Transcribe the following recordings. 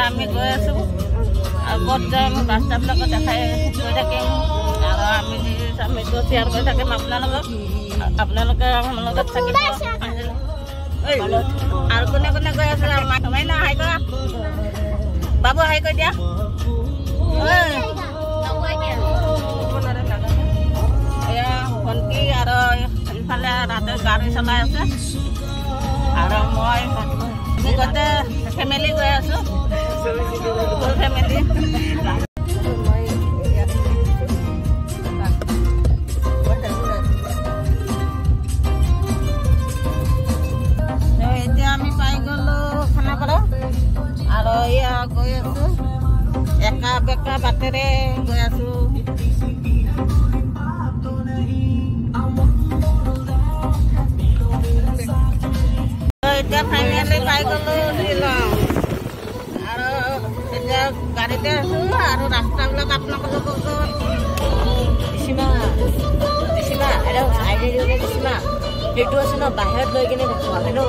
আমি গৈ আছোঁ আৰু ক'ত যাম ৰাস্তাবিলাকত দেখাই গৈ থাকিম আৰু আমিতো শ্বেয়াৰ কৰি থাকিম আপোনালোকে আমাৰ লগত থাকিব আৰু কোনে কোনে গৈ আছে মাই না হাই কৰা বাবু হাই কৰি দিয়া এয়া ভণ্টি আৰু ইফালে ৰাতে গাড়ী চলাই আছে আৰু মই গোটেই ফেমিলি গৈ আছোঁ ফুল ফেমিলি এতিয়া আমি পাই গ'লোঁ খানাপাৰা আৰু এয়া গৈ আছোঁ একা বেকা বাটেৰে গৈ আছোঁ এতিয়া ফাইনেলি পাই গ'লোঁ শ্বিলং আৰু এতিয়া গাড়ীতে আছোঁ আৰু ৰাস্তাবিলাক আপোনালোকক সেইটো আছে ন বাহিৰত লৈ কিনে দেখুৱা হয় ন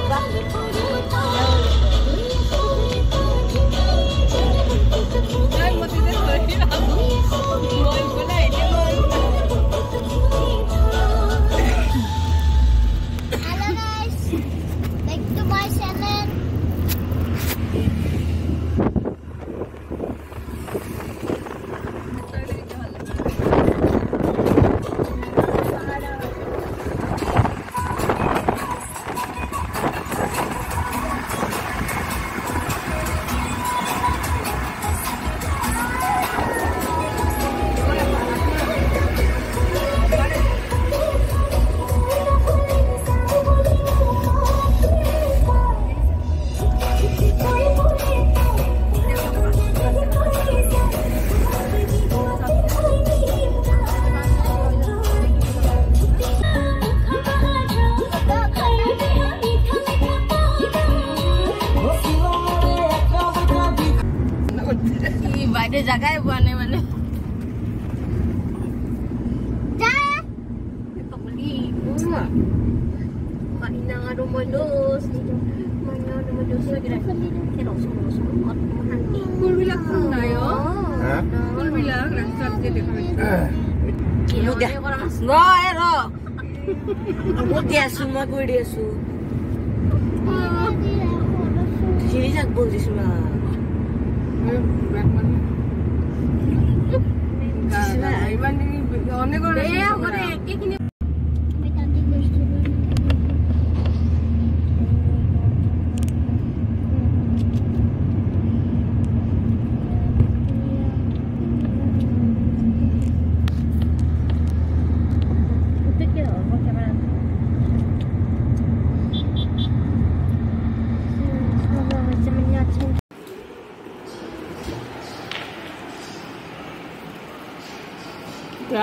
বাইৰে জায়গায় বানে মানে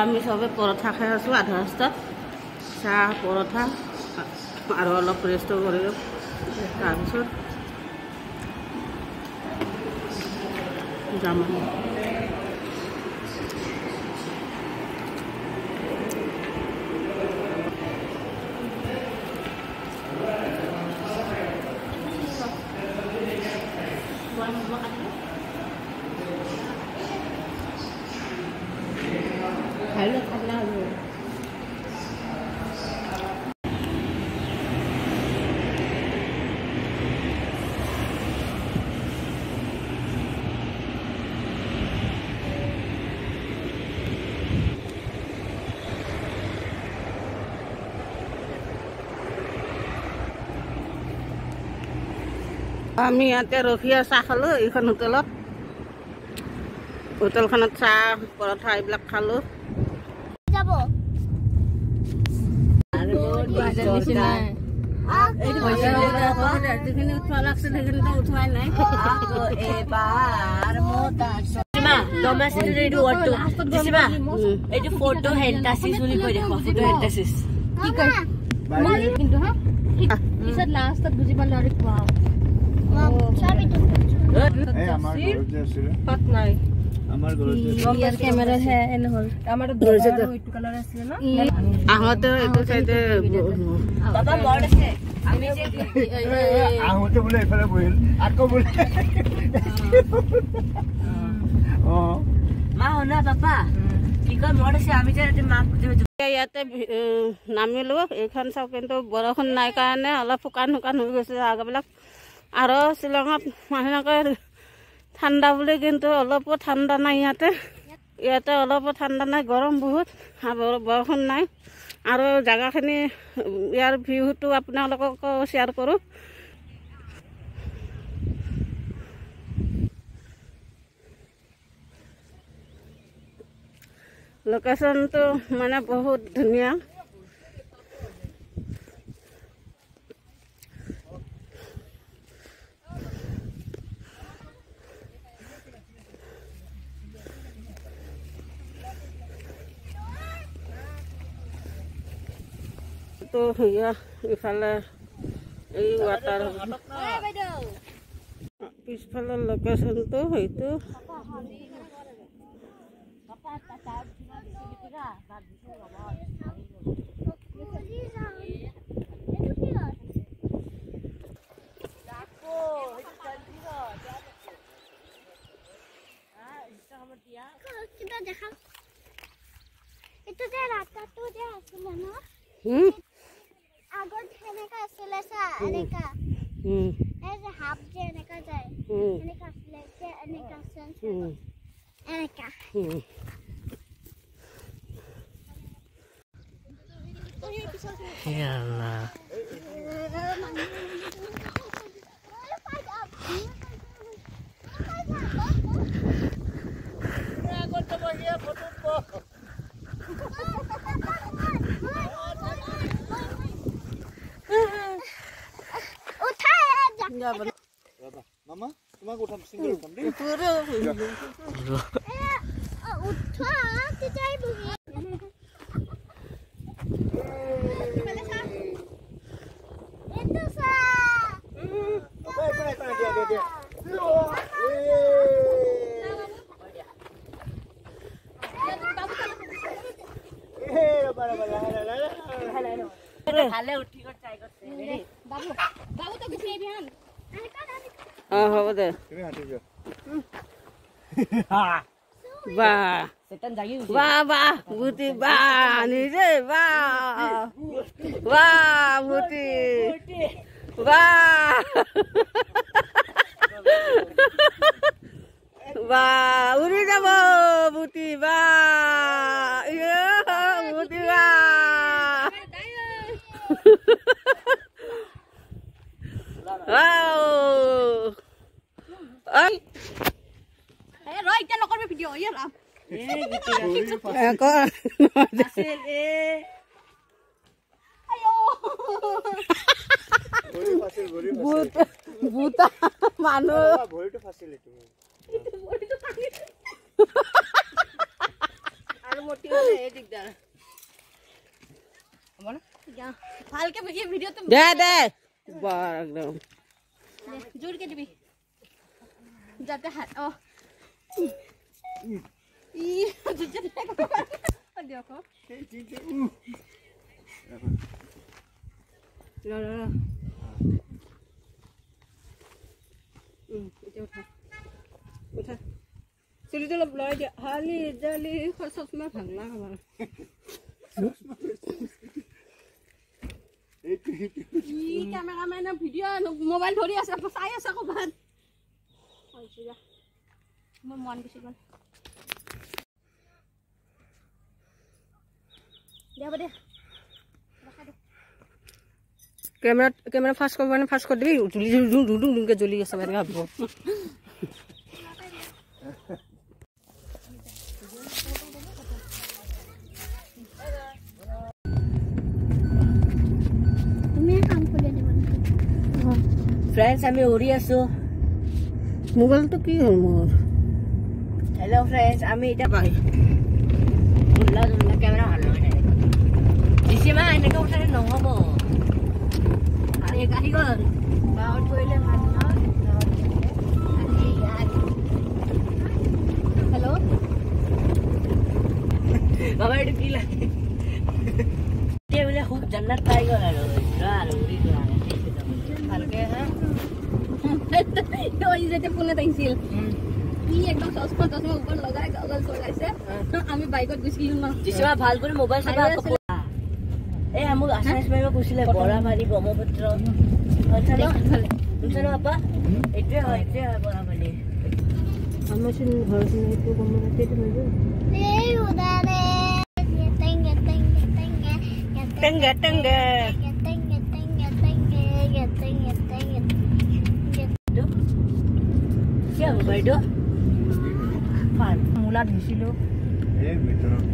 আমি সবে পৰঠা খাই আছোঁ আধা ৰাস্তাত চাহ পৰঠা আৰু অলপ ৰেষ্ট কৰিলোঁ তাৰপিছত যাম আমি ইয়াতে ৰখিয়া চাহ খালোঁ এইখন হোটেলত হোটেলখনত চাহ পৰঠা এইবিলাক খালোঁ যিখিনি উঠোৱা লাগছে সেইখিনিতো উঠোৱাই নাই এইটো ফটো হেণ্টাচিছ বুলি কৈ দেখুৱা ফটো হেণ্টাচিছ কি কয় কিন্তু হা পিছত লাষ্টত বুজি পালোঁ আৰু কোৱা পাত নাই আমাৰ ঘৰত ইয়াৰ কেমেৰা হে নহল আমাৰ দৰজাটো এইটো কালাৰ আছিল না আহতে এইটো চাইতে বাবা বৰ্ড আছে আমি যে আহোতে বোলে এফালে বহিল আকৌ বোলে মা হনা পাপা কি কয় বৰ্ড আছে আমি যে মাক ইয়াতে নামিলো এইখন চাওক কিন্তু বৰষুণ নাই কাৰণে অলপ শুকান শুকান হৈ গৈছে জাগাবিলাক আৰু শ্বিলঙত মানুহকে ঠাণ্ডা বুলি কিন্তু অলপো ঠাণ্ডা নাই ইয়াতে অলপো ঠাণ্ডা নাই গৰম বহুত বৰষুণ নাই আৰু জাগাখিনি ইয়াৰ ভিউটো আপোনালোককো শ্বেয়াৰ কৰোঁ লোকেশ্যনটো মানে বহুত ধুনীয়া তো ইফালে এই ৱাটাৰ পিছফালৰ লোকেশ্যনটো সেইটো আগত এনেকা আছিলে চা এনেকা এই যে হাফ যে এনেকা যায় এনেকা আছিলে যে এনেকা এনেকা ইয়াল্লাহ মামা তোমাক উঠাম সিঙ্গেল উঠাম দেই উঠা তে যাই বহি এটো সা দিয়া ভালে উঠি গৈ ট্রাই করতে বাবু বাবু তো কিছু বিহান হ'ব দে তুমি হাঁটি যোৱা বাহ সেটান জাগি বাহ বাহ বুটি বাহ নিজে বাহ বাহ বুটি বাহ বাহ উৰি যাব বুটি বাহ বুটি বাহ ৰয় এটা নকৰবে ভিডিও ইয়ালা বুটা মানুহ ভৰিটো ফাচিলে তুমি আর মোটি হলে এই দিগদার বল ভালকে ভিডিও তো দে দে বাহ একদম জোর কে দিবি যাতে হাত ও ই যেতে দেখো লা লা এটা উঠা উঠা চুলিটো অলপ লৰাই দিয়া হালি জালি চচমা ভাঙলা আমাৰ ই ক্যামেৰামেন ভিডিও মোবাইল ধৰি আছে চাই আছে কবাত হৈছে যা মোৰ মন গুছি গল দেব দে কেমেৰা ফাষ্ট কৰিব মানে ফাষ্ট কৰি দিবি জুলি জুলি জ্বলি আছে এনেকৈ ভাবিব फ्रेंड्स আমি উৰি আছো মোবাইলটো কি হ'ল মোৰ हेलो फ्रेंड्स আমি এটা পাই উল্লা উল্লা ক্যামেরা ভালো হয় দিছিমা এনেকে উঠালে নহব আরে গাড়ি গল গাওত কইলে ভাল না হেল্ল বাবা এটা কি লাগে তে বলে খুব জান্নাত পাই গল আর উড়ি গল ভালকে হ্যাঁ ওই যেতে পুনে তাইছিল কি একদম চশমা চশমা উপর লগাই গগল চলাইছে আমি বাইকত গৈছিলো না যিসবা ভাল করে মোবাইল চাবা এই আমু আসাইছ মাৰিব কৈছিলে বৰামাৰী ব্ৰহ্মপুত্ৰ শুনছানো আপা এইটোৱে হয় বৰামাৰী আমাৰ চোন ঘৰ চোন এইটো ব্ৰহ্মপুত্ৰতে মাৰিব এই উদারে টেঙ্গে টেঙ্গে টেঙ্গে টেঙ্গে টেঙ্গে টেঙ্গে টেঙ্গে টেঙ্গে টেঙ্গে টেঙ্গে কি হ'ব বাইদেউ ফান মূলা দিছিলোঁ এই ভিতৰত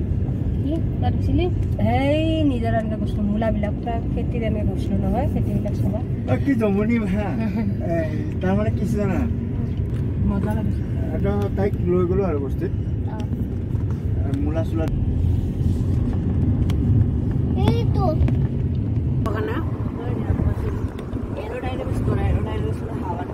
কি তাত গৈছিলি সেই নিজৰ এনেকৈ বস্তু মূলাবিলাক খেতিৰ এনেকৈ গৈছিলোঁ নহয় খেতিবিলাক চাবা কি জমনি ভা তাৰমানে কি জানা মজা লাগিছে এটা তাইক লৈ গ'লো আৰু বস্তুত মূলা চোলা এইটো বাগানা এৰোডাইনামিক্স কৰা এৰোডাইনামিক্স হাৱা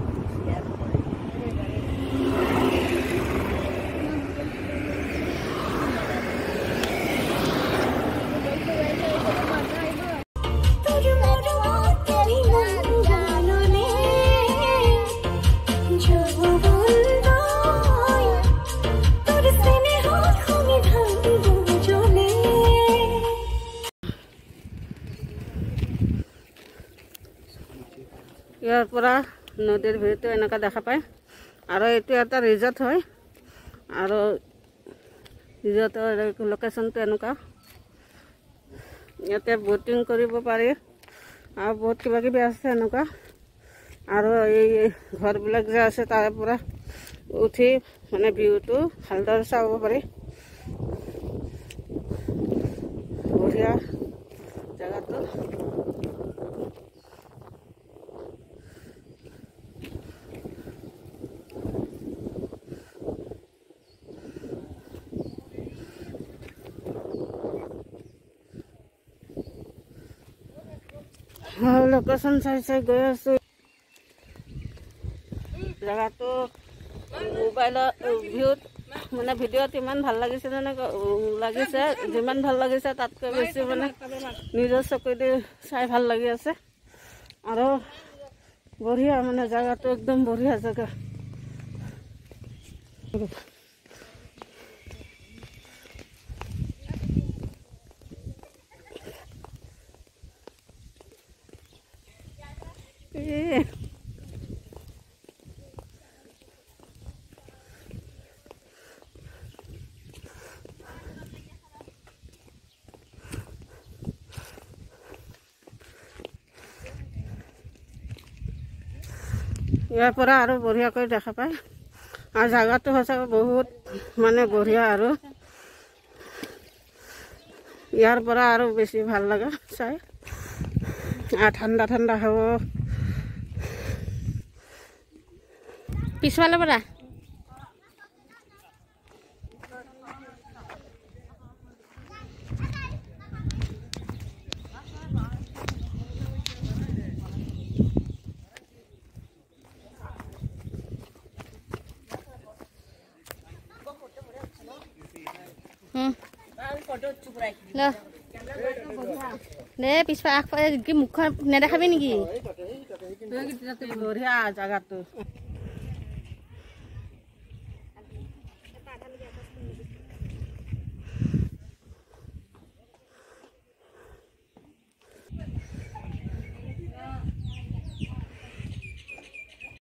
ইয়াৰ পৰা নদীৰ ভিউটো এনেকুৱা দেখা পায় আৰু এইটো এটা ৰিজৰ্ট হয় আৰু ৰিজৰ্টৰ লোকেশ্যনটো এনেকুৱা ইয়াতে ব'টিং কৰিব পাৰি আৰু বহুত কিবা কিবি আছে এনেকুৱা আৰু এই ঘৰবিলাক যে আছে তাৰে পৰা উঠি মানে ভিউটো ভালদৰে চাব পাৰি বঢ়িয়া জেগাটো লোকেশ্যন চাই চাই গৈ আছো জেগাটো মোবাইলৰ ভিউত মানে ভিডিঅ'ত ইমান ভাল লাগিছে যিমান ভাল লাগিছে তাতকৈ বেছি মানে নিজৰ চকুদি চাই ভাল লাগি আছে আৰু বঢ়িয়া মানে জেগাটো একদম বঢ়িয়া জেগা ইয়াৰ পৰা আৰু বঢ়িয়াকৈ দেখা পায় আৰু জেগাটো সঁচাকৈ বহুত মানে বঢ়িয়া আৰু ইয়াৰ পৰা আৰু বেছি ভাল লগা চাই আৰু ঠাণ্ডা ঠাণ্ডা হ'ব পিছফালৰ পৰা নে পিছফালে আগফালে কি মুখখন নেদেখাবি নেকি বঢ়িয়া জেগাটো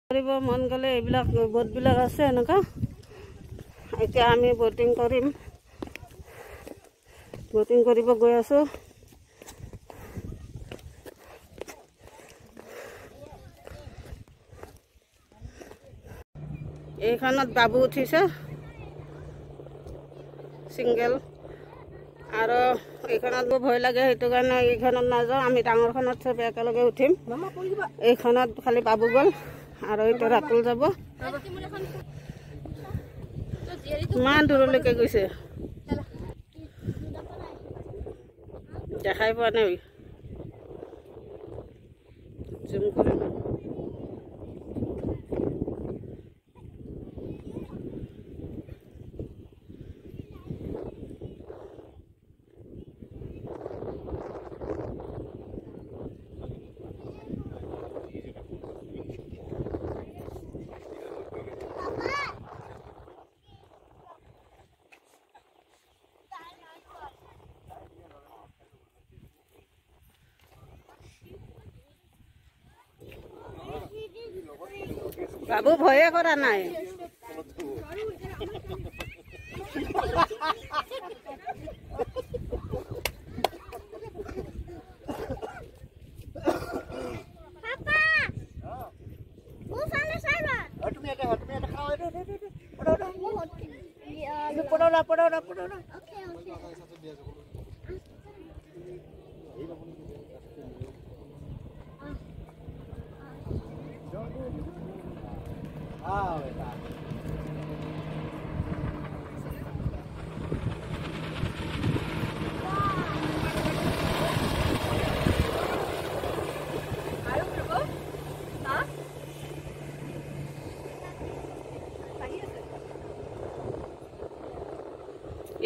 কৰিব মন গ'লে এইবিলাক ব'টবিলাক আছে এনেকুৱা এতিয়া আমি ব'টিং কৰিম ব'টিং কৰিব গৈ আছোঁ এইখনত বাবু উঠিছে ছিংগেল আৰু এইখনত মোৰ ভয় লাগে সেইটো কাৰণে এইখনত নাযাওঁ আমি ডাঙৰখনত চব একেলগে উঠিম এইখনত খালি বাবু গ'ল আৰু এইটো ৰাতুল যাব ইমান দূৰলৈকে গৈছে দেখাই পোৱা নাই জুম কৰিম বাবু ভয়ে কৰা নাই।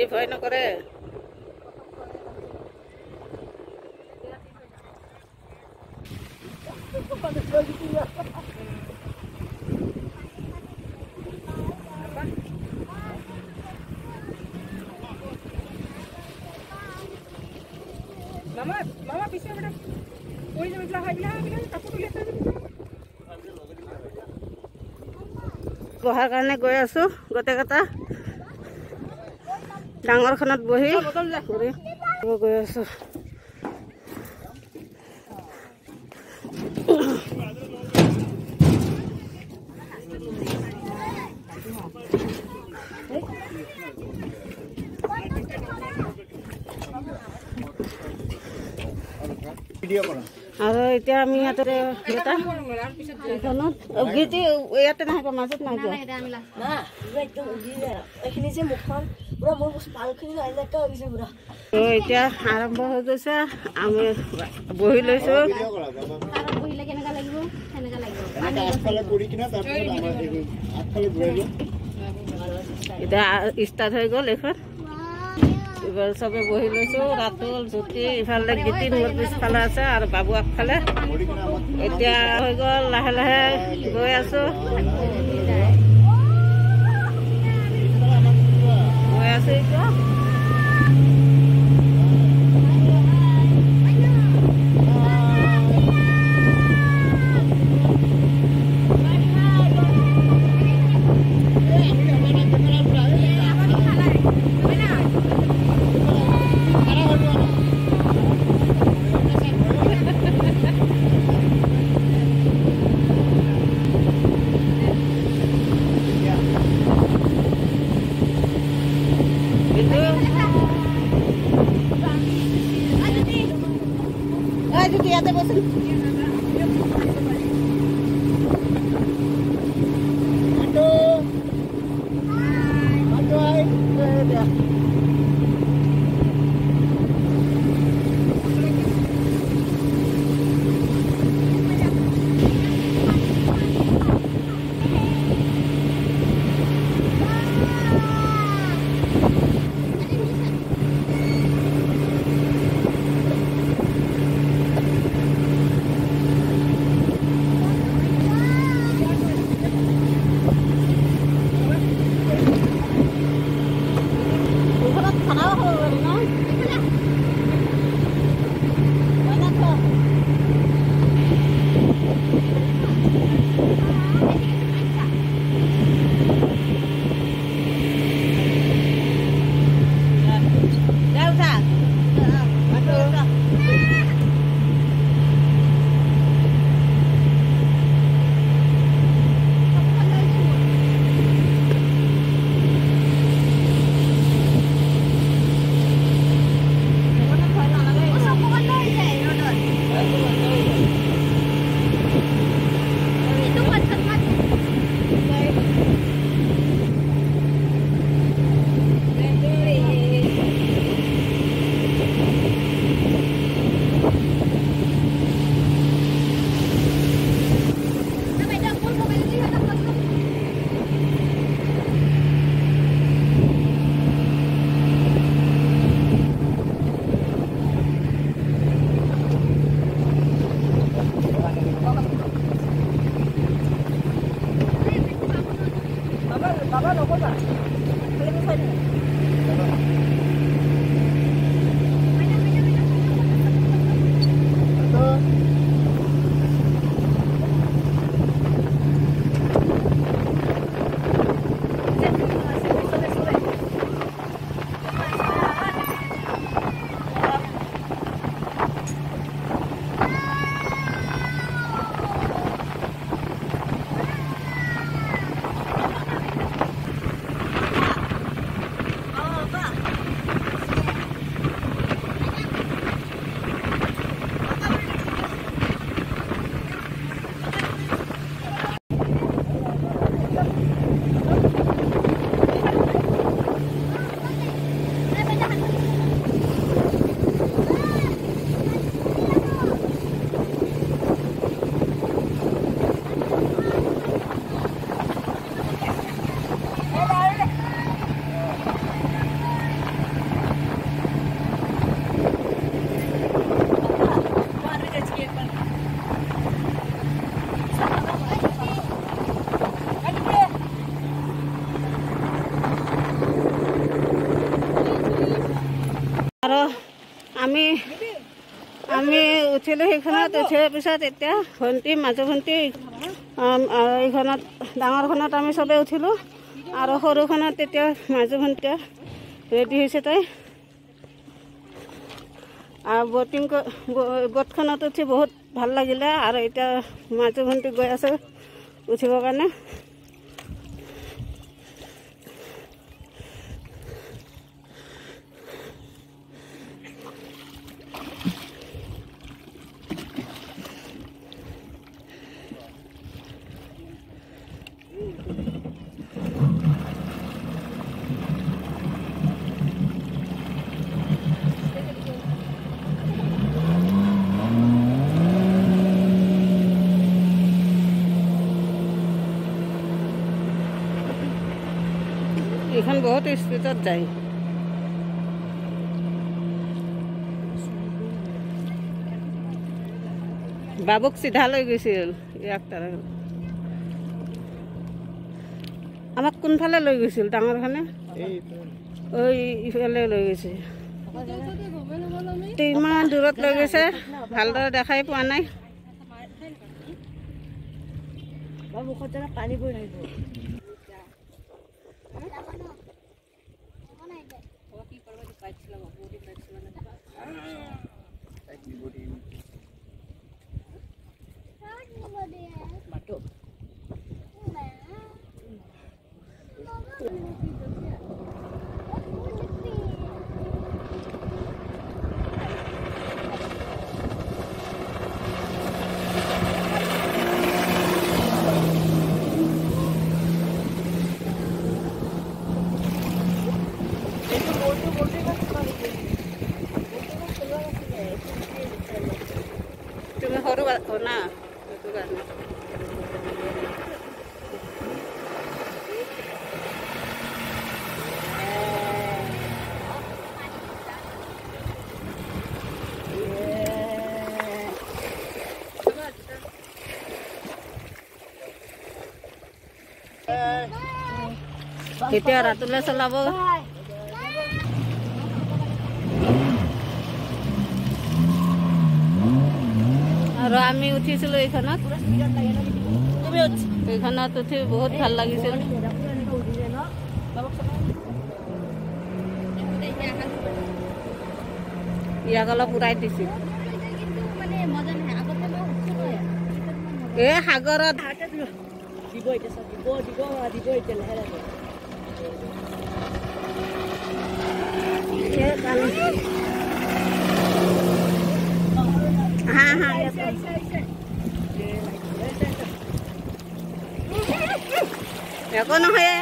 এই ভয় নকৰে। বহাৰ কাৰণে গৈ আছো গোটেইকেইটা ডাঙৰখনত বহি গৈ আছো। আৰু এতিয়া আমি ইয়াতে গীতি ইয়াতে নাহিব, মাজত নাহিব। এতিয়া আৰম্ভ হৈ গৈছে, আমি বহি লৈছো। এতিয়া ষ্টাৰ্ট হৈ গ'ল এইখন। এইবাৰ চবে বহি লৈছো। ৰাতুল, জ্যোতি ইফালে গীতি মোৰ পিছফালে আছে আৰু বাবু আগফালে। এতিয়া হৈ গ'ল, লাহে লাহে গৈ আছো। গৈ আছো এতিয়া। ইয়াতে বসুন। আমি উঠিলোঁ সেইখনত উঠাৰ পিছত এতিয়া ভণ্টি মাজু ভণ্টি এইখনত ডাঙৰখনত আমি চবেই উঠিলোঁ আৰু সৰুখনত এতিয়া মাজু ভণ্টিয়ে ৰেডি হৈছে তাই আৰু ব'টখনত উঠি বহুত ভাল লাগিলে আৰু এতিয়া মাজু ভণ্টি গৈ আছে উঠিবৰ কাৰণে এইখন বহুত স্পীডত যায় বাবুক চিধা লৈ গৈছিল ইয়াক তাৰে আমাক কোনফালে লৈ গৈছিল ডাঙৰখনে ওই ইফালে লৈ গৈছে ইমান দূৰত লৈ গৈছে ভালদৰে দেখাই পোৱা নাই পানী পৰি আহিব তুমি সৰু না সেইটো কাৰণে এতিয়া ৰাতুলে চলাব আৰু আমি উঠিছিলোঁ এইখনত উঠি বহুত ভাল লাগিছিল ইয়াক অলপ উৰাই দিছিল এই সাগৰত একো নহয়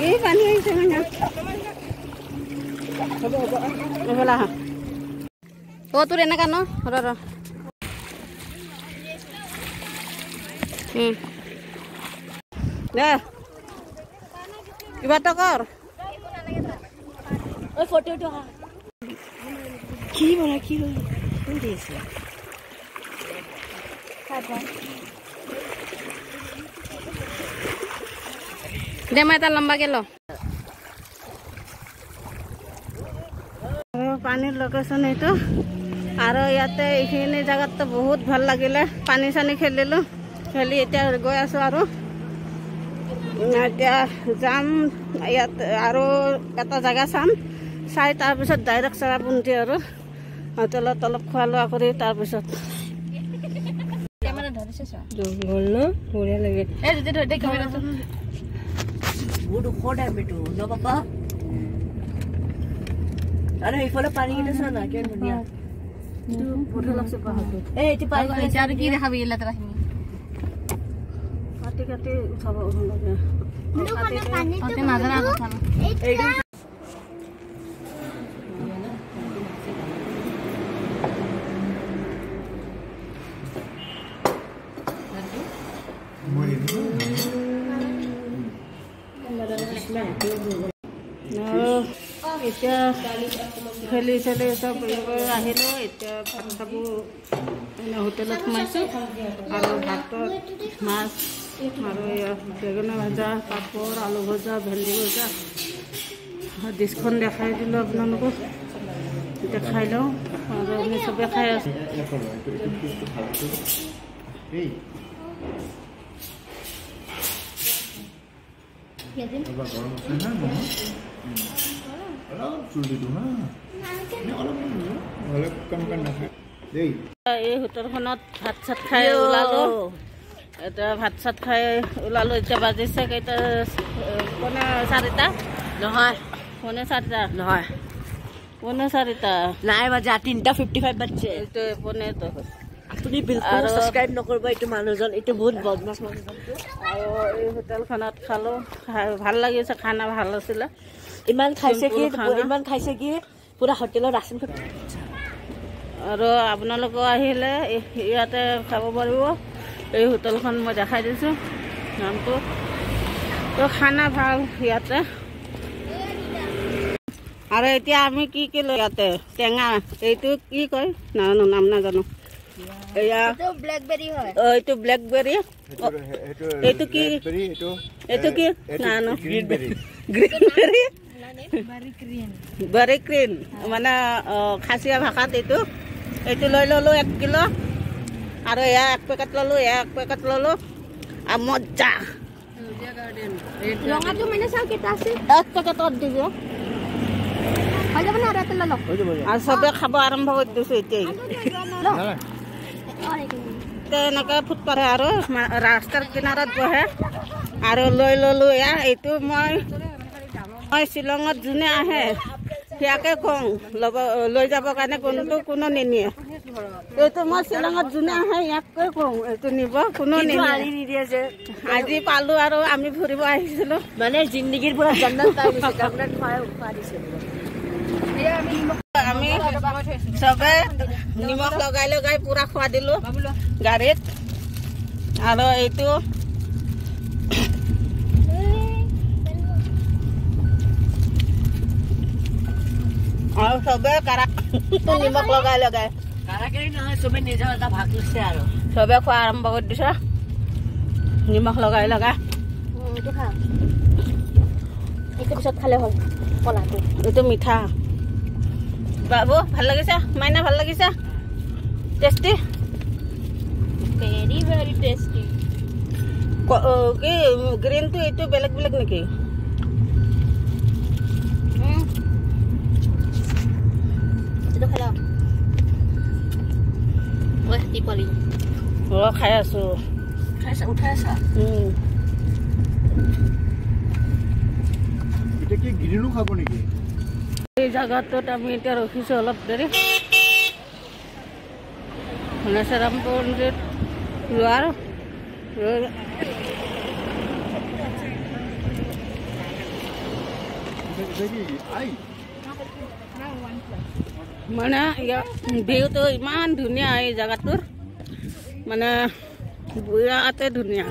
এই পানী আহিছে মানে বলা অ তোৰ এনেকা ন ৰ দে কিবা এটা কৰ কি বনা কি দিছে দে মই এটা লম্বাকে ল পানীৰ লোকেশ্যন এইটো আৰু ইয়াতে এইখিনি জেগাততো বহুত ভাল লাগিলে পানী চানী খেলিলোঁ খেলি এতিয়া গৈ আছোঁ আৰু এতিয়া যাম ইয়াত আৰু এটা জেগা চাম চাই তাৰপিছত ডাইৰেক্ট চেৰাপুঞ্জী আৰু হোটেলত অলপ খোৱা লোৱা কৰি তাৰপিছত জংঘল ন বঢ়িয়া লাগে বহুত ওখ টাইপ এইটো ন পাপা আৰু এইফালে পানী কেইটা চোৱা না কিমান ধুনীয়া কি দেখাবি কাটি কাটি উঠাব লাগে নাজানা কথা এতিয়া খেলি চেলি চব আহিলোঁ। এতিয়া ভাত খাব হোটেলত সোমাইছোঁ আৰু ভাতত মাছ আৰু বেঙেনা ভাজা, পাপৰ, আলু ভজা, ভেন্দি ভজা, ডিছখন দেখাই দিলোঁ আপোনালোকক। এতিয়া খাই লওঁ আৰু আমি চবে খাই আছোঁ। এই হোটেলখনত ভাত চাত খাই ওলালোঁ। এতিয়া ভাত চাত খাই ওলালোঁ। এতিয়া বাজিছে কেইটা? পৌনে 4টা নহয়, পৌনে 4টা নহয়, পৌনে 4টা নাই বাজা 3:55 বাজছে। এইটো পৌনেটো আপুনি বিলকুল সাবস্ক্ৰাইব নকৰিব এইটো মানুহজন, এইটো বহুত বদমাছ মানুহজন। আৰু এই হোটেলখনত খালোঁ, ভাল লাগিছে, খানা ভাল আছিলে। ইমান খাইছে কি পুৰা হোটেলৰ ৰাচন। আৰু আপোনালোকেও আহিলে ইয়াতে খাব পাৰিব। এই হোটেলখন মই দেখাই দিছোঁ নামটো। তো খানা ভাল ইয়াতে। আৰু এতিয়া আমি কি লৈ ইয়াতে টেঙা, এইটো কি কয় নাজানো, নাম নাজানো। এয়া ব্লেকবেৰী হয়। এইটো ব্লেকবেৰী, এইটো কি, এইটো কি নাজানো। গ্ৰীণবেৰী, বেৰী গ্ৰীণ মানে খাচীয়া ভাষাত এইটো লৈ ল'লোঁ 1 কিলো। আৰু এয়া 1 পেকেট ল'লোঁ, এয়া 1 পেকেট ল'লোঁ। আৰু মজা ৰঙাটো মানে চাওঁ কেইটা আছে। 1 পেকেটত দিব। হৈ যাব না ৰাতি লৈ লওক। আৰু চবে খাব আৰম্ভ কৰি দিছোঁ এতিয়াই। এনেকৈ ফুটপাথে আৰু ৰাস্তাৰ কিনাৰত বহে। আৰু লৈ ল'লোঁ এয়া। এইটো মই শ্বিলঙত যোনে আহে সেয়াকে কওঁ লৈ যাবৰ কাৰণে, কোনো নিনিয়ে। এইটো মই শ্বিলঙত যোনে আহে ইয়াকে কওঁ এইটো নিব, কোনো নিদিয়ে যে। আজি পালোঁ আৰু আমি ফুৰিব আহিছিলোঁ। মানে জিন্দগীৰ পৰা জান্নাত পাই গৈছে। আমি চবে নিমখ লগাই লগাই পুৰা খোৱা দিলোঁ গাড়ীত। আৰু এইটো আৰু চবে নিমখ লগাই লগাই চবে নিজৰ এটা ভাগ লৈছে আৰু চবে খোৱা আৰম্ভ কৰি দিছে নিমখ লগাই লগাই। এইটো খা, এইটো পিছত খালে হ'ল। কলাটো এইটো মিঠা। বাবু ভাল লাগিছে? মাইনা ভাল লাগিছে? Tasty, very very tasty. কি গ্ৰীণটো এইটো বেলেগ বেলেগ নেকি? এইটো খাই লওক। খাই আছোঁ। উঠাই আছা? এতিয়া কি গ্ৰীণো খাব নেকি? এই জাগাটোত আমি এতিয়া ৰখিছোঁ অলপ দেৰি। ধনেশ্বৰাম মন্দিৰ যোৱাৰ মানে ভিউটো ইমান ধুনীয়া। এই জাগাটোৰ মানে বিৰাতে ধুনীয়া,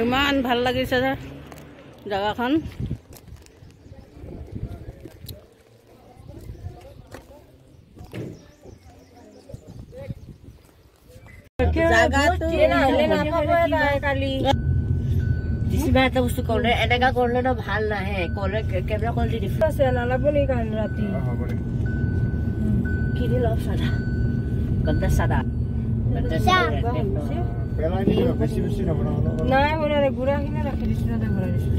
ইমান ভাল লাগিছে যে জাগাখন। কিবা এটা বস্তু কৰিলে এনেকা কৰিলে ন ভাল নাহে। কৰিলে কেমেৰা কোৱালিটি ডিফাৰেণ্ট নালাব নি কাল ৰাতি কিনি লওক চাদা গন্দা চাদা নাই মানে গুড়া কিনে ৰাখি দিছো না গুড়া দিছো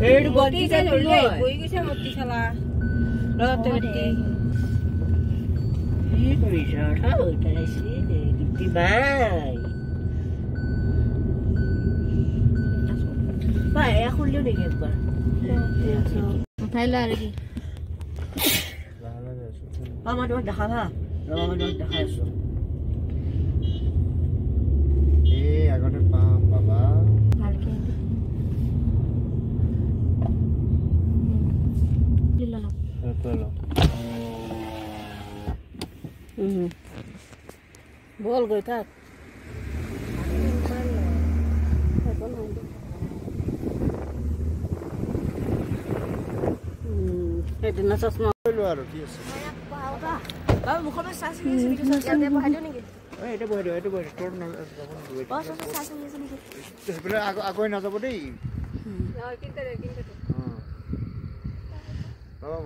এই গতি যে লৈ কই গৈছে মতি চালা ৰতে মতি ই কৰিছা হা উঠাইছি গিটি বাই বাই এখন লিও নেকি একবাৰ উঠাইলা আৰু কি আমার দেখা ভা আমার দেখা আছো আগতে পাম বাবা ভালকে বল গৈ থাক। সেইদিনা চশমা কৰিলো আৰু কি আছে বাবা মুখৰ চাচি ভিডিঅ' চাচি বহাই দিও নেকি এইটো বহি দিও তোৰ সেইফালে আগুৱাই নাযাব দেই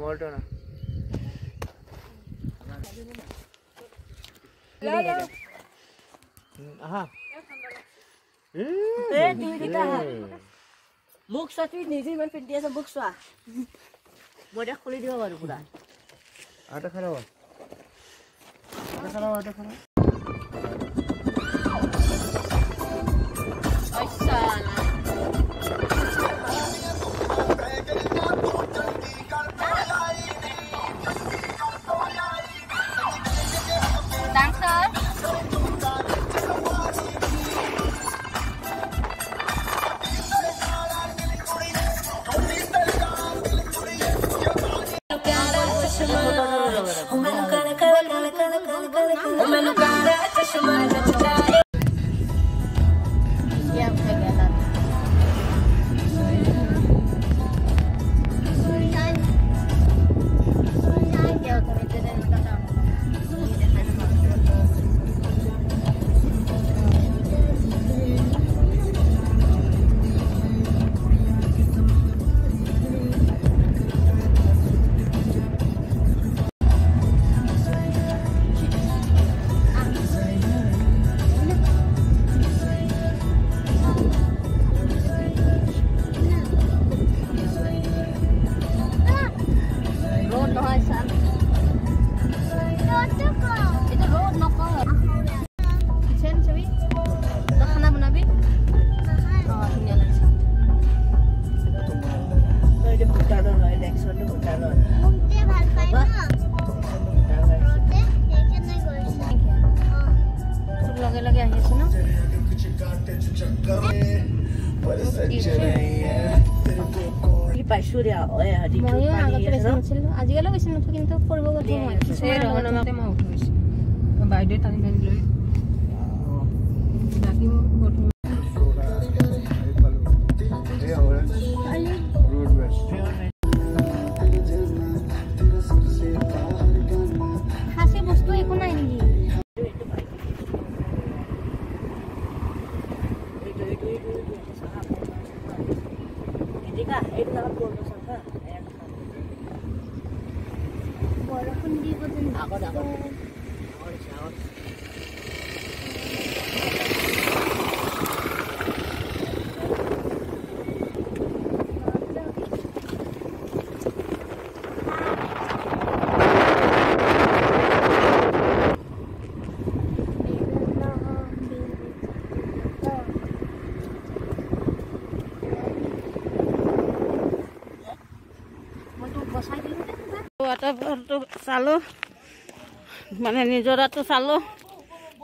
মলটো না আহা মুখ চোৱা তুমি নিজে ইমান পিন্ধি আছা মুখ চোৱা মই এতিয়া খুলি দিব পাৰো পুৰা আটা খাৰাপ আজিকালি বেছি নুঠো কিন্তু কৰিব গ'লে মই বাইদেউ টানি টানি লৈ খাচী বস্তু একো নাই নেকি বৰষুণ দিব যেন আগত ৱাটাৰফলটো চালোঁ মানে নিজৰাটো চালোঁ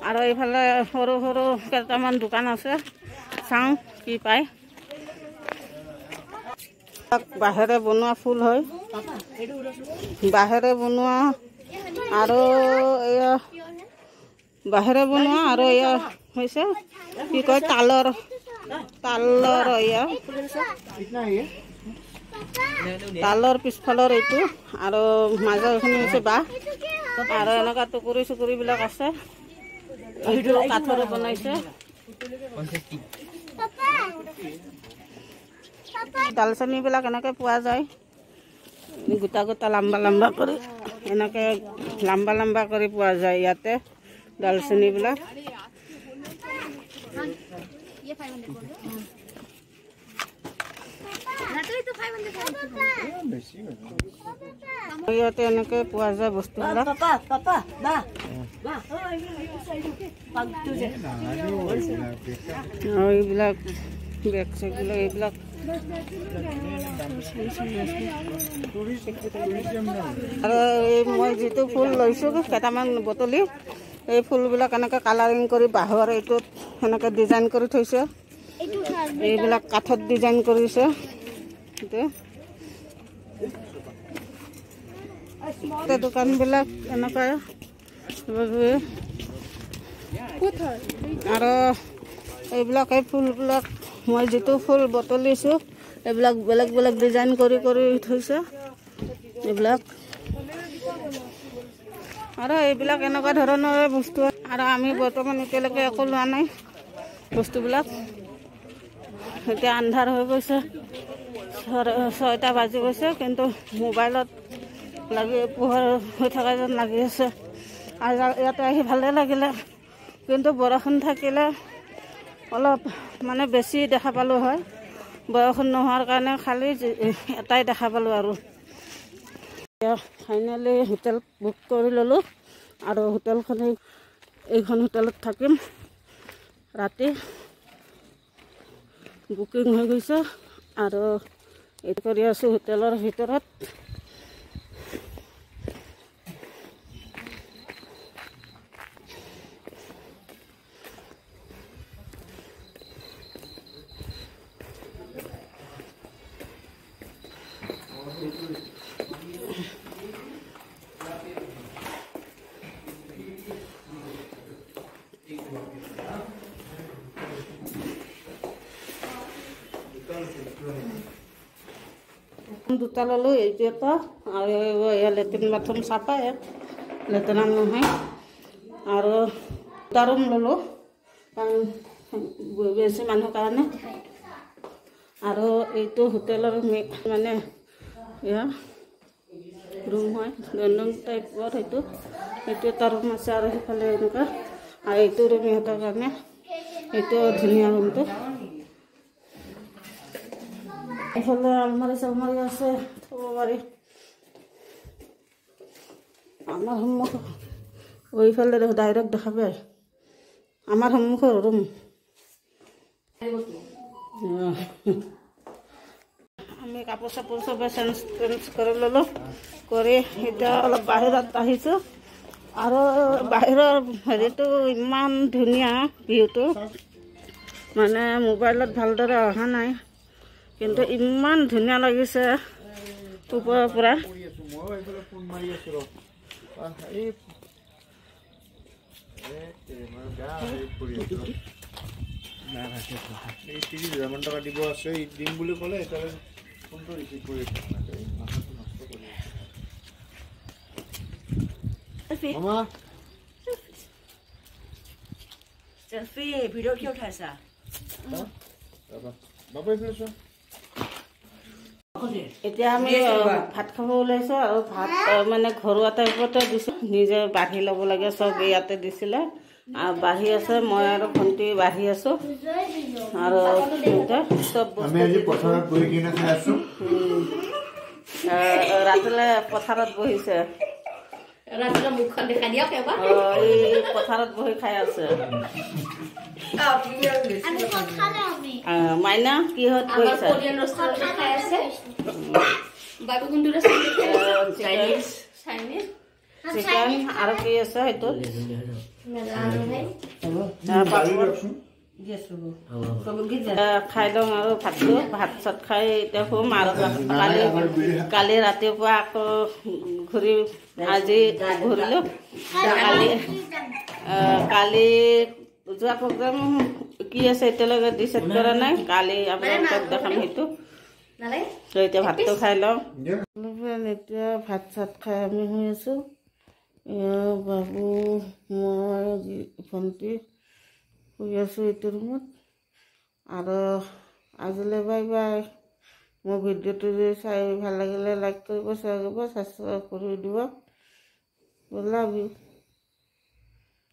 আৰু এইফালে সৰু সৰু কেইটামান দোকান আছে চাওঁ কি পায় বাঁহেৰে বনোৱা ফুল হয় বাঁহেৰে বনোৱা আৰু এয়া বাঁহেৰে বনোৱা আৰু এয়া হৈছে কি কয় তালৰ এয়া তালৰ পিছফালৰ এইটো আৰু মাজৰ এইখিনি হৈছে বাঁহ আৰু এনেকুৱা টুকুৰি চুকুৰিবিলাক আছে এইটো কাঠৰে বনাইছে দালচেনিবিলাক এনেকৈ পোৱা যায় গোটা গোটা লম্বা লম্বা কৰি এনেকৈ লম্বা লম্বা কৰি পোৱা যায় ইয়াতে দালচেনিবিলাক ইয়াতে এনেকৈ পোৱা যায় বস্তুবিলাক এইবিলাক বেগ চেগবিলাক এইবিলাক আৰু এই মই যিটো ফুল লৈছোঁ কেইটামান বটলি এই ফুলবিলাক এনেকৈ কালাৰিং কৰি বাঁহৰ এইটোত সেনেকৈ ডিজাইন কৰি থৈছে এইবিলাক কাঠত ডিজাইন কৰিছে দোকানবিলাক এনেকুৱা আৰু এইবিলাক এই ফুলবিলাক মই যিটো ফুল বটলিছোঁ এইবিলাক বেলেগ বেলেগ ডিজাইন কৰি কৰি থৈছে এইবিলাক আৰু এইবিলাক এনেকুৱা ধৰণৰ বস্তু আৰু আমি বৰ্তমান এতিয়ালৈকে একো লোৱা নাই বস্তুবিলাক। এতিয়া আন্ধাৰ হৈ গৈছে, 6টা বাজি গৈছে, কিন্তু মোবাইলত লাগি পোহৰ হৈ থকা যেন লাগি আছে। আৰু ইয়াতে আহি ভালে লাগিলে, কিন্তু বৰষুণ থাকিলে অলপ মানে বেছি দেখা পালোঁ হয়। বৰষুণ নোহোৱাৰ কাৰণে খালি এটাই দেখা পালোঁ আৰু। এতিয়া ফাইনেলি হোটেল বুক কৰি ল'লোঁ আৰু হোটেলখনে এইখন হোটেলত থাকিম। ৰাতি বুকিং হৈ গৈছে আৰু এইটো কৰি আছোঁ হোটেলৰ ভিতৰত। দুটা ল'লোঁ, এইটো এটা আৰু লেট্ৰিন বাথৰুম চাফাই, লেতেৰা নহয়। আৰু দুটা ৰুম ল'লোঁ কাৰণ বেছি মানুহ কাৰণে। আৰু এইটো হোটেলৰ মানে ৰুম হয়, দৈনন্দিন টাইপৰ। এইটো এটা ৰুম আছে আৰু সেইফালে এনেকুৱা। আৰু এইটো ৰুম ইহঁতৰ কাৰণে, এইটো ধুনীয়া ৰুমটো। এইফালে আলমাৰি চালমাৰি আছে থ'ব পাৰি। আমাৰ সন্মুখত ওইফালে ডাইৰেক্ট দেখা পায়, আমাৰ সন্মুখৰ ৰুম। আমি কাপোৰ চাপোৰ চবে চেঞ্জ কৰি ল'লোঁ, কৰি এতিয়া অলপ বাহিৰত আহিছোঁ। আৰু বাহিৰৰ হেৰিটো ইমান ধুনীয়া ভিউটো, মানে মোবাইলত ভালদৰে অহা নাই, কিন্তু ইমান ধুনীয়া লাগিছে ওপৰৰ পৰা। টকা দিব আছে, দিম বুলি ক'লে এতিয়ালৈ ফোনটো ৰিচিভ কৰি চেলফি ভিডিঅ' কিয় উঠাইছা? এতিয়া আমি ভাত খাব ওলাইছোঁ আৰু ভাত মানে ঘৰুৱা টাইপতে দিছোঁ, নিজে বাঢ়ি ল'ব লাগে, চব ইয়াতে দিছিলে। আৰু বাঢ়ি আছে, মই আৰু ভণ্টি বাঢ়ি আছোঁ। আৰু চব ৰাতিলে পথাৰত বহিছে, মুখখন দেখাই দিয়ক এবাৰ। এই পথাৰত বহি খাই আছে। মাইনা কিহত বহিছে? চিকেন আৰু কি আছে সেইটো খাই লওঁ আৰু ভাত চাত খাই এতিয়া শুম। আৰু কালি ৰাতিপুৱা আকৌ আজি ঘূৰিলোঁ। কালি যোৱা প্ৰগ্ৰাম কি আছে এতিয়ালৈকে ডিচাইড কৰা নাই, কালি আপোনালোকক দেখাম সেইটো। এতিয়া ভাতটো খাই লওঁ। এতিয়া ভাত চাত খাই আমি শুই আছোঁ। বাবু মই ভণ্টি শুই আছোঁ এইটো ৰুমত। আৰু আজিলৈ বাই বাই। মোৰ ভিডিঅ'টো যদি চাই ভাল লাগিলে লাইক কৰিব, শ্বেয়াৰ কৰিব, ছাবস্ক্ৰাইব কৰি দিব। Love you.